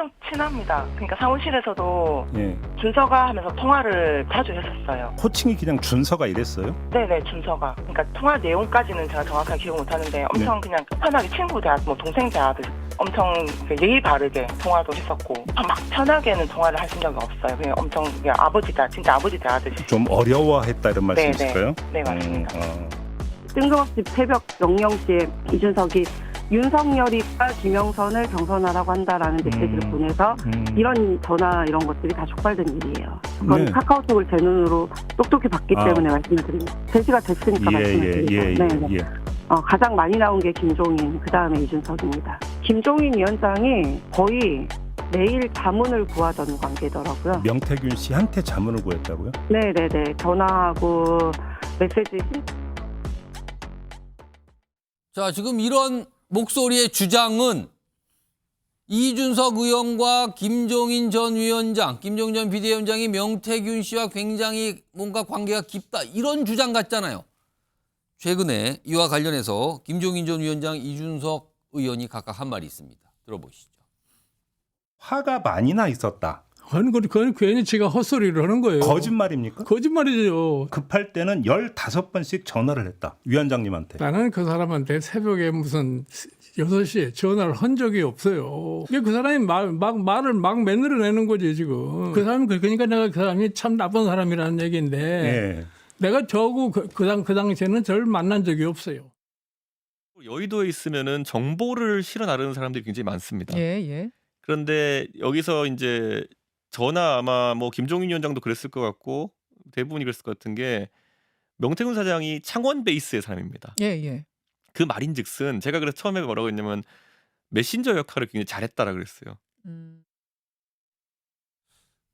엄청 친합니다. 그러니까 사무실에서도 예. 준서가 하면서 통화를 자주 했었어요. 호칭이 그냥 준서가 이랬어요? 네네, 준서가. 그러니까 통화 내용까지는 제가 정확하게 기억 못하는데 엄청 그냥 편하게 친구 대하듯 뭐 동생 대하듯 엄청 예의 바르게 통화도 했었고 막 편하게는 통화를 하신 적이 없어요. 그냥 엄청 그냥 진짜 아버지 대하듯이. 좀 어려워했다 이런 말씀이실까요? 네, 맞습니다. 뜬금없이 새벽 00시에 이준석이 윤석열이가 김영선을 경선하라고 한다라는 메시지를 보내서 이런 전화 이런 것들이 다 촉발된 일이에요. 그건 네. 카카오톡을 제 눈으로 똑똑히 봤기 때문에 말씀을 드립니다. 제시가 됐으니까 말씀을 드립니다. 네. 가장 많이 나온 게 김종인, 그 다음에 이준석입니다. 김종인 위원장이 거의 매일 자문을 구하던 관계더라고요. 명태균 씨한테 자문을 구했다고요? 네네네. 전화하고 메시지 자, 지금 이런 목소리의 주장은 이준석 의원과 김종인 전 위원장, 김종인 전 비대위원장이 명태균 씨와 굉장히 뭔가 관계가 깊다. 이런 주장 같잖아요. 최근에 이와 관련해서 김종인 전 위원장, 이준석 의원이 각각 한 말이 있습니다. 들어보시죠. 화가 많이 나 있었다. 아니, 그건 괜히 지가 헛소리를 하는 거예요. 거짓말입니까? 거짓말이죠. 급할 때는 15번씩 전화를 했다. 위원장님한테. 나는 그 사람한테 새벽에 무슨 6시에 전화를 한 적이 없어요. 그 사람이 말을 막 매너내는 거지, 지금. 그 사람은 그러니까 내가 그 사람이 참 나쁜 사람이라는 얘기인데 예. 내가 저하고 그 당시에는 저를 만난 적이 없어요. 여의도에 있으면은 정보를 실어 나르는 사람들이 굉장히 많습니다. 예. 그런데 여기서 이제 저나 아마 뭐 김종인 위원장도 그랬을 것 같고 대부분이 그랬을 것 같은 게 명태균 사장이 창원 베이스의 사람입니다. 예. 그 말인즉슨 제가 그래서 처음에 뭐라고 했냐면 메신저 역할을 굉장히 잘했다라고 그랬어요.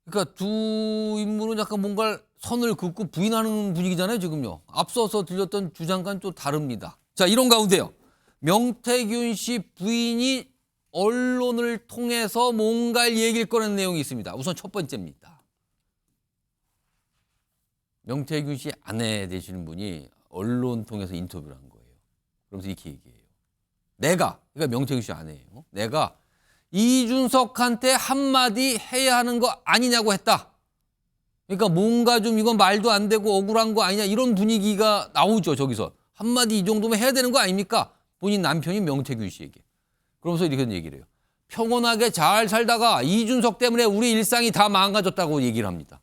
그러니까 두 인물은 약간 뭔가 선을 긋고 부인하는 분위기잖아요, 지금요. 앞서서 들렸던 주장과는 또 다릅니다. 자, 이런 가운데요. 명태균 씨 부인이 언론을 통해서 뭔가 얘기를 꺼낸 내용이 있습니다. 우선 첫 번째입니다. 명태균 씨 아내 되시는 분이 언론 통해서 인터뷰를 한 거예요. 그러면서 이렇게 얘기해요. 그러니까 명태균 씨 아내예요. 내가 이준석한테 한마디 해야 하는 거 아니냐고 했다. 그러니까 뭔가 좀 이건 말도 안 되고 억울한 거 아니냐 이런 분위기가 나오죠. 저기서. 한마디 이 정도면 해야 되는 거 아닙니까? 본인 남편인 명태균 씨에게. 그러면서 이렇게 얘기를 해요. 평온하게 잘 살다가 이준석 때문에 우리 일상이 다 망가졌다고 얘기를 합니다.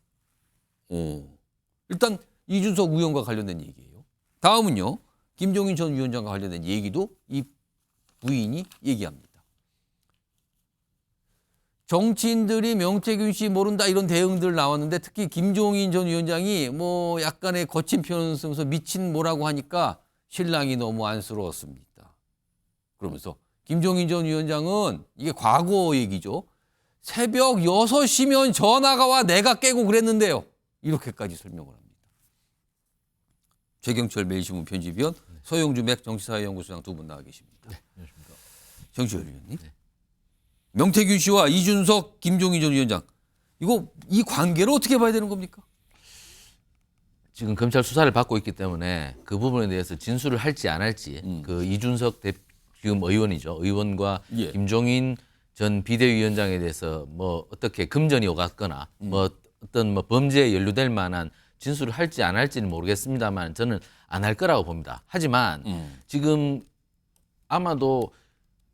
일단 이준석 의원과 관련된 얘기예요. 다음은요. 김종인 전 위원장과 관련된 얘기도 이 부인이 얘기합니다. 정치인들이 명태균 씨 모른다 이런 대응들 나왔는데 특히 김종인 전 위원장이 뭐 약간의 거친 표현을 쓰면서 미친 뭐라고 하니까 신랑이 너무 안쓰러웠습니다. 그러면서 김종인 전 위원장은 이게 과거 얘기죠. 새벽 6시면 전화가 와 내가 깨고 그랬는데요. 이렇게까지 설명을 합니다. 최경철 매일신문 편집위원, 서영주 맥 정치사회연구소장 두 분 나와 계십니다. 네, 안녕하십니까. 정치열 위원님. 네. 명태균 씨와 이준석, 김종인 전 위원장. 이 관계를 어떻게 봐야 되는 겁니까? 지금 검찰 수사를 받고 있기 때문에 그 부분에 대해서 진술을 할지 안 할지 그 이준석 지금 의원이죠. 의원과 예. 김종인 전 비대위원장에 대해서 뭐 어떻게 금전이 오갔거나 뭐 어떤 뭐 범죄에 연루될 만한 진술을 할지 안 할지는 모르겠습니다만 저는 안 할 거라고 봅니다. 하지만 지금 아마도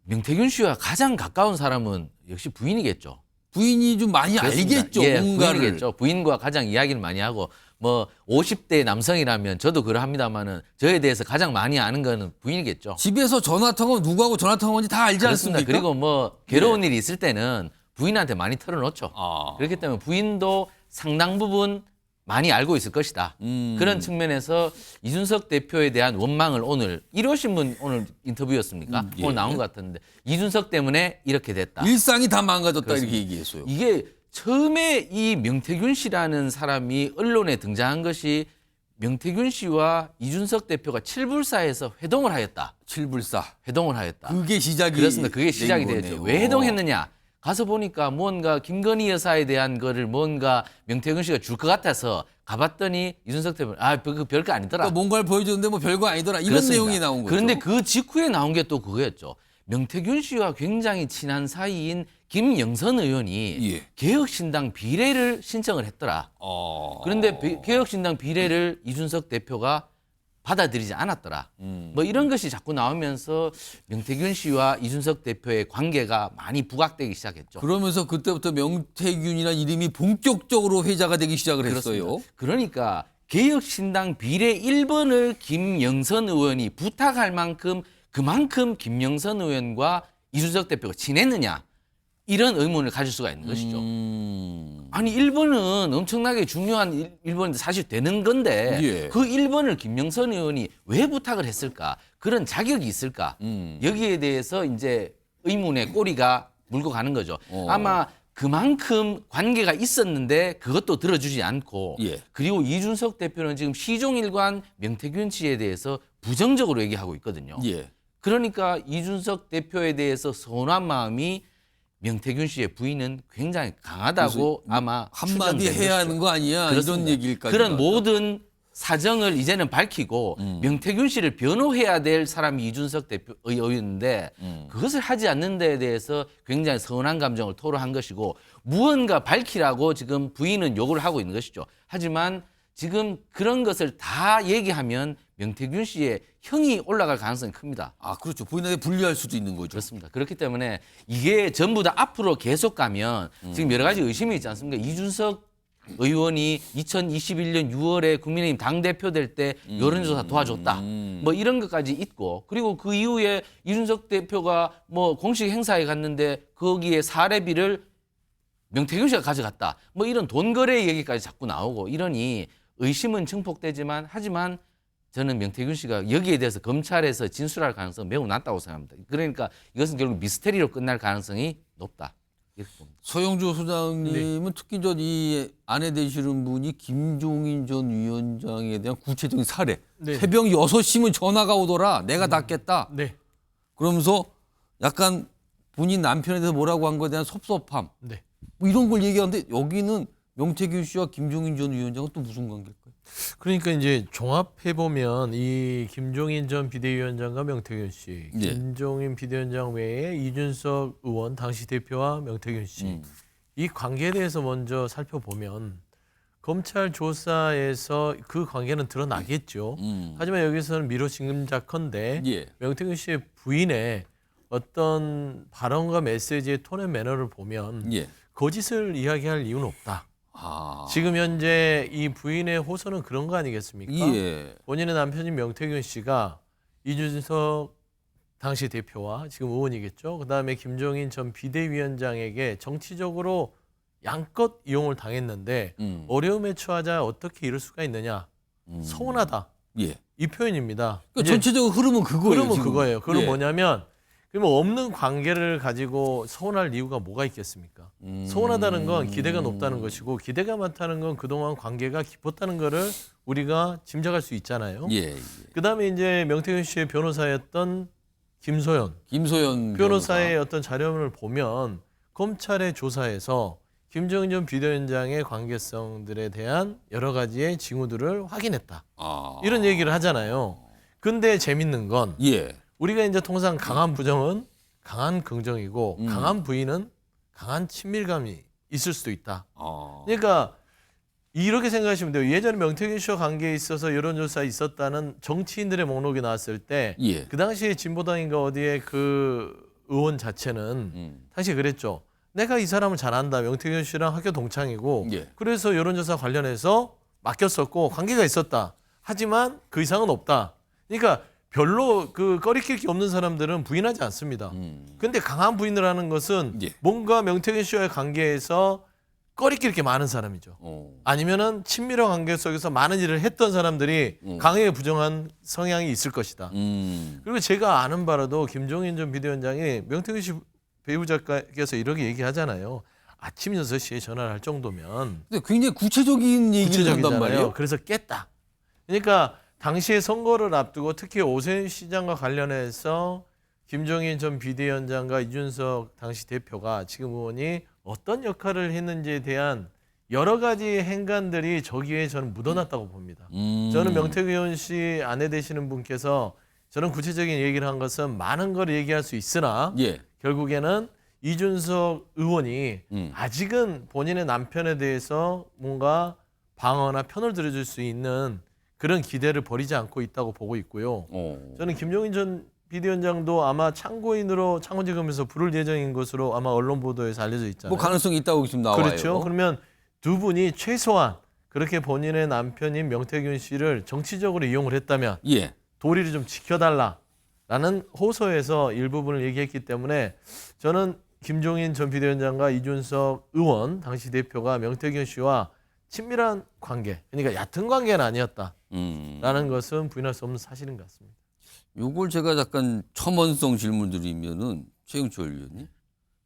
명태균 씨와 가장 가까운 사람은 역시 부인이겠죠. 부인이 좀 많이 그렇습니다. 알겠죠. 예, 뭔가를. 부인이겠죠. 부인과 가장 이야기를 많이 하고 뭐 50대 남성이라면 저도 그러합니다만은 저에 대해서 가장 많이 아는 거는 부인이겠죠. 집에서 전화통화 누구하고 전화통화인지 다 알지 그렇습니다. 않습니까? 그리고 뭐 괴로운 일이 있을 때는 부인한테 많이 털어놓죠. 그렇기 때문에 부인도 상당 부분 많이 알고 있을 것이다. 그런 측면에서 이준석 대표에 대한 원망을 오늘 일요신문 오늘 인터뷰였습니까? 예. 오늘 나온 것 같았는데 이준석 때문에 이렇게 됐다. 일상이 다 망가졌다 그렇습니다. 이렇게 얘기했어요. 이게 처음에 이 명태균 씨라는 사람이 언론에 등장한 것이 명태균 씨와 이준석 대표가 칠불사에서 회동을 하였다. 칠불사. 회동을 하였다. 그게 시작이 그렇습니다. 그게 시작이 된 되죠. 거네요. 왜 회동했느냐? 가서 보니까 뭔가 김건희 여사에 대한 거를 뭔가 명태균 씨가 줄 것 같아서 가봤더니 이준석 대표는 그 별거 아니더라. 그러니까 뭔가를 보여줬는데 뭐 별거 아니더라 이런 그렇습니다. 내용이 나온 거죠. 그런데 그 직후에 나온 게 또 그거였죠. 명태균 씨와 굉장히 친한 사이인 김영선 의원이 예. 개혁신당 비례를 신청을 했더라. 그런데 개혁신당 비례를 이준석 대표가 받아들이지 않았더라. 뭐 이런 것이 자꾸 나오면서 명태균 씨와 이준석 대표의 관계가 많이 부각되기 시작했죠. 그러면서 그때부터 명태균이라는 이름이 본격적으로 회자가 되기 시작을 했어요. 그렇습니다. 그러니까 개혁신당 비례 1번을 김영선 의원이 부탁할 만큼 그만큼 김영선 의원과 이준석 대표가 친했느냐 이런 의문을 가질 수가 있는 것이죠. 아니 1번은 엄청나게 중요한 1번인데 사실 되는 건데 예. 그 1번을 김영선 의원이 왜 부탁을 했을까? 그런 자격이 있을까? 여기에 대해서 이제 의문의 꼬리가 물고 가는 거죠. 아마 그만큼 관계가 있었는데 그것도 들어주지 않고 예. 그리고 이준석 대표는 지금 시종일관 명태균 씨에 대해서 부정적으로 얘기하고 있거든요. 예. 그러니까 이준석 대표에 대해서 서운한 마음이 명태균 씨의 부인은 굉장히 강하다고 아마 한마디 추정되는 해야 것이죠. 하는 거 아니야? 그렇습니다. 이런 얘기일까지. 그런 모든 사정을 이제는 밝히고 명태균 씨를 변호해야 될 사람이 이준석 대표 의원인데 그것을 하지 않는 데에 대해서 굉장히 서운한 감정을 토로한 것이고 무언가 밝히라고 지금 부인은 요구를 하고 있는 것이죠. 하지만 지금 그런 것을 다 얘기하면 명태균 씨의 형이 올라갈 가능성이 큽니다. 아, 그렇죠. 부인에게 불리할 수도 있는 거죠. 그렇습니다. 그렇기 때문에 이게 전부 다 앞으로 계속 가면 지금 여러 가지 의심이 있지 않습니까? 이준석 의원이 2021년 6월에 국민의힘 당대표 될 때 여론조사 도와줬다. 뭐 이런 것까지 있고 그리고 그 이후에 이준석 대표가 뭐 공식 행사에 갔는데 거기에 사례비를 명태균 씨가 가져갔다. 뭐 이런 돈 거래 얘기까지 자꾸 나오고 이러니 의심은 증폭되지만 하지만 저는 명태균 씨가 여기에 대해서 검찰에서 진술할 가능성은 매우 낮다고 생각합니다. 그러니까 이것은 결국 미스테리로 끝날 가능성이 높다. 이렇게 봅니다. 서영주 소장님은 특히 이 아내 되시는 분이 김종인 전 위원장에 대한 구체적인 사례. 네. 새벽 6시면 전화가 오더라. 내가 낫겠다. 네. 그러면서 약간 본인 남편에 대해서 뭐라고 한 거에 대한 섭섭함. 네. 뭐 이런 걸 얘기하는데 여기는 명태균 씨와 김종인 전 위원장은 또 무슨 관계일까요? 그러니까 이제 종합해 보면 이 김종인 전 비대위원장과 명태균 씨, 예. 김종인 비대위원장 외에 이준석 의원 당시 대표와 명태균 씨, 이 관계에 대해서 먼저 살펴보면 검찰 조사에서 그 관계는 드러나겠죠. 하지만 여기서는 미로 짐작컨대 예. 명태균 씨의 부인의 어떤 발언과 메시지의 톤 앤 매너를 보면 예. 거짓을 이야기할 이유는 없다. 아. 지금 현재 이 부인의 호소는 그런 거 아니겠습니까? 예. 본인의 남편인 명태균 씨가 이준석 당시 대표와 지금 의원이겠죠. 그다음에 김종인 전 비대위원장에게 정치적으로 양껏 이용을 당했는데 어려움에 처하자 어떻게 이럴 수가 있느냐. 서운하다. 예. 이 표현입니다. 그러니까 이제 전체적으로 흐름은 그거예요. 그러면 지금. 그거예요. 그건 예. 뭐냐면 그러면 없는 관계를 가지고 서운할 이유가 뭐가 있겠습니까? 서운하다는 건 기대가 높다는 것이고 기대가 많다는 건 그동안 관계가 깊었다는 거를 우리가 짐작할 수 있잖아요. 예. 그다음에 이제 명태균 씨의 변호사였던 김소연 김소연 변호사의 어떤 자료를 보면 검찰의 조사에서 김정인 전 비대위원장의 관계성들에 대한 여러 가지의 징후들을 확인했다. 아. 이런 얘기를 하잖아요. 근데 재밌는 건 예. 우리가 이제 통상 강한 부정은 강한 긍정이고 강한 부인은 강한 친밀감이 있을 수도 있다. 아. 그러니까 이렇게 생각하시면 돼요. 예전에 명태균 씨와 관계에 있어서 여론조사에 있었다는 정치인들의 목록이 나왔을 때 그 예. 당시에 진보당인가 어디에 그 의원 자체는 당시에 그랬죠. 내가 이 사람을 잘 안다. 명태균 씨랑 학교 동창이고 예. 그래서 여론조사 관련해서 맡겼었고 관계가 있었다. 하지만 그 이상은 없다. 그러니까 별로 그 꺼리낄 게 없는 사람들은 부인하지 않습니다. 근데 강한 부인을 하는 것은 예. 뭔가 명태균 씨와의 관계에서 꺼리낄 게 많은 사람이죠. 아니면은 친밀한 관계 속에서 많은 일을 했던 사람들이 강하게 부정한 성향이 있을 것이다. 그리고 제가 아는 바로도 김종인 전 비대위원장이 명태균 씨 배우자께서 이렇게 얘기하잖아요. 아침 6시에 전화를 할 정도면 근데 굉장히 구체적인 얘기를 한단 말이에요. 구체적이잖아요. 그래서 깼다. 그러니까 당시에 선거를 앞두고 특히 오세훈 시장과 관련해서 김종인 전 비대위원장과 이준석 당시 대표가 지금 의원이 어떤 역할을 했는지에 대한 여러 가지 행간들이 저기에 저는 묻어났다고 봅니다. 저는 명태균 씨 아내 되시는 분께서 저는 구체적인 얘기를 한 것은 많은 걸 얘기할 수 있으나 예. 결국에는 이준석 의원이 아직은 본인의 남편에 대해서 뭔가 방어나 편을 들어줄 수 있는 그런 기대를 버리지 않고 있다고 보고 있고요. 저는 김종인 전 비대위원장도 아마 참고인으로 창원지검에서 부를 예정인 것으로 아마 언론 보도에서 알려져 있잖아요. 뭐 가능성이 있다고 지금 나와요. 그렇죠. 그러면 두 분이 최소한 그렇게 본인의 남편인 명태균 씨를 정치적으로 이용을 했다면 예. 도리를 좀 지켜달라라는 호소에서 일부분을 얘기했기 때문에 저는 김종인 전 비대위원장과 이준석 의원 당시 대표가 명태균 씨와 친밀한 관계, 그러니까 얕은 관계는 아니었다라는 것은 부인할 수 없는 사실인 것 같습니다. 요걸 제가 약간 첨언성 질문 드리면은 최영철 의원님,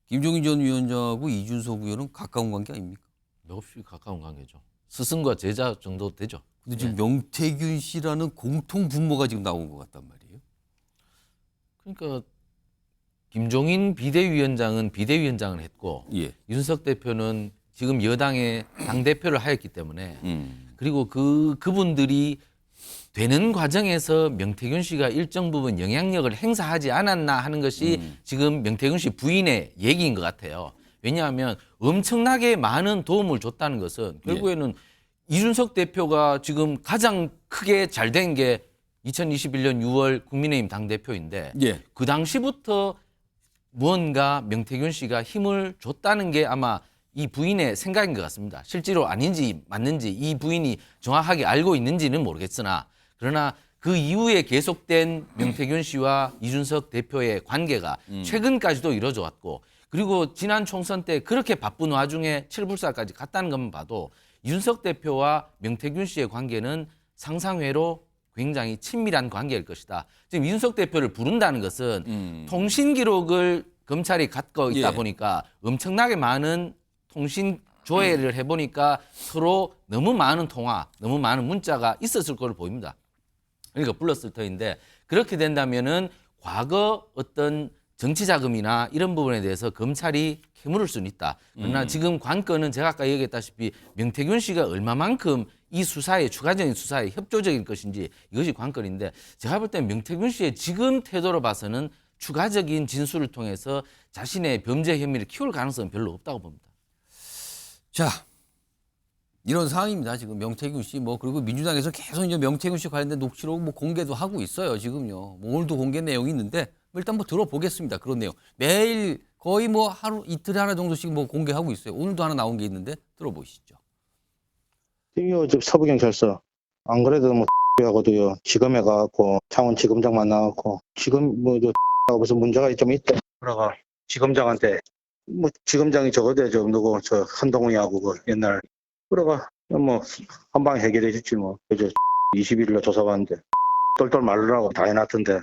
김종인 전 위원장하고 이준석 의원은 가까운 관계 아닙니까? 맥없이 가까운 관계죠. 스승과 제자 정도 되죠. 근데 지금 명태균 씨라는 공통 분모가 지금 나온 것 같단 말이에요. 그러니까 김종인 비대위원장은 비대위원장을 했고 예. 윤석 대표는 지금 여당의 당대표를 하였기 때문에 그리고 그분들이 되는 과정에서 명태균 씨가 일정 부분 영향력을 행사하지 않았나 하는 것이 지금 명태균 씨 부인의 얘기인 것 같아요. 왜냐하면 엄청나게 많은 도움을 줬다는 것은 결국에는 이준석 대표가 지금 가장 크게 잘 된 게 2021년 6월 국민의힘 당대표인데 예. 그 당시부터 무언가 명태균 씨가 힘을 줬다는 게 아마 이 부인의 생각인 것 같습니다. 실제로 아닌지 맞는지 이 부인이 정확하게 알고 있는지는 모르겠으나 그러나 그 이후에 계속된 명태균 씨와 이준석 대표의 관계가 최근까지도 이뤄져 왔고 그리고 지난 총선 때 그렇게 바쁜 와중에 칠불사까지 갔다는 것만 봐도 이준석 대표와 명태균 씨의 관계는 상상외로 굉장히 친밀한 관계일 것이다. 지금 이준석 대표를 부른다는 것은 통신 기록을 검찰이 갖고 있다 보니까 엄청나게 많은 통신 조회를 해보니까 서로 너무 많은 통화, 너무 많은 문자가 있었을 걸로 보입니다. 그러니까 불렀을 터인데 그렇게 된다면은 과거 어떤 정치 자금이나 이런 부분에 대해서 검찰이 캐물을 수는 있다. 그러나 지금 관건은 제가 아까 얘기했다시피 명태균 씨가 얼마만큼 이 수사에 추가적인 수사에 협조적일 것인지 이것이 관건인데 제가 볼 때는 명태균 씨의 지금 태도로 봐서는 추가적인 진술을 통해서 자신의 범죄 혐의를 키울 가능성은 별로 없다고 봅니다. 자, 이런 상황입니다. 지금 명태균 씨 뭐 그리고 민주당에서 계속 이제 명태균 씨 관련된 녹취록 뭐 공개도 하고 있어요. 지금요. 뭐 오늘도 공개 내용이 있는데 일단 뭐 들어보겠습니다. 그런 내용. 매일 거의 뭐 하루 이틀에 하나 정도씩 뭐 공개하고 있어요. 오늘도 하나 나온 게 있는데 들어보시죠. 이거 저 서부경찰서 안 그래도 뭐 하고도요 지검에 가갖고 창원지검장 만나갖고 지금 뭐저 무슨 문제가 좀 있다. 그러가 지검장한테 뭐 지검장이 저거대 저 누구 저 한동훈이하고 그 옛날 그러가 뭐 한 방에 해결해 줬지 뭐 그저 21일로 조사받는데 똘똘 말르라고 다 해놨던데.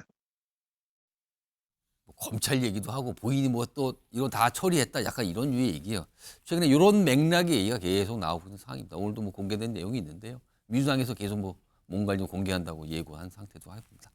검찰 얘기도 하고 본인이 뭐 또 이거 다 처리했다 약간 이런 류의 얘기예요. 최근에 이런 맥락의 얘기가 계속 나오고 있는 상황입니다. 오늘도 뭐 공개된 내용이 있는데요. 민주당에서 계속 뭐 뭔가를 좀 공개한다고 예고한 상태도 합니다.